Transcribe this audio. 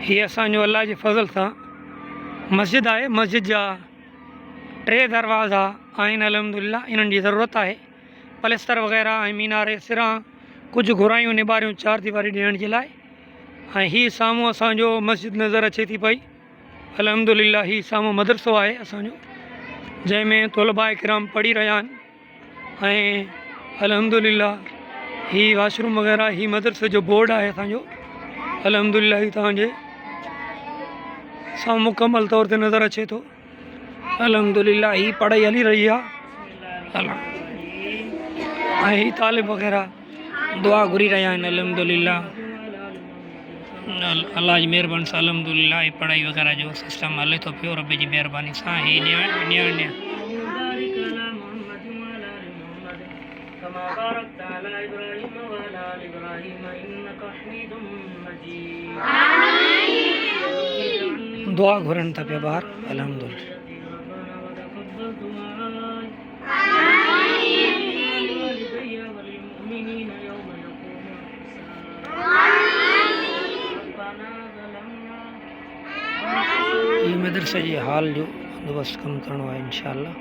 ही असांजो अल्लाह जे फज़ल सां मस्जिद आहे। मस्जिद जा 3 दरवाज़ा आहिनि अल्हम्दुलिल्लाह। इन्हनि जी ज़रूरत आहे पलस्तर वग़ैरह ऐं मीनारे सिरां कुझु घुरायूं निबारियूं 4 दीवारी ॾियण जे लाइ। ऐं हीअ साम्हूं असांजो मस्जिद नज़र अचे थी पई अल्हम्दुलिल्लाह। हीअ साम्हूं मदरसो आहे असांजो जंहिंमें तलबा इकराम पढ़ी रहिया आहिनि। ऐं अल्हम्दुलिल्लाह हीअ वाशरूम वग़ैरह हीअ मदरसे जो बोर्ड आहे असांजो अल्हम्दुलिल्लाह। हीअ तव्हांजे साम्हूं मुकमल तौर ते नज़र अचे थो अल्हम्दुलिल्लाह। ही पढ़ाई हली रही आहे ऐं ही तालिब वग़ैरह दुआ घुरी रहिया आहिनि अल्हम्दुलिल्लाह। अल्लाह जी महिरबानी सां अल्हम्दुलिल्लाह ही पढ़ाई वग़ैरह जो सिस्टम हले थो पियो रब जी महिरबानी सां। ही न्याण दुआ घुरनि था पिया ॿार अल्हम्दुलिल्लाह। ये मदरसे जी हाल जो बंदोबस्त कम करणो आहे इंशाअल्लाह।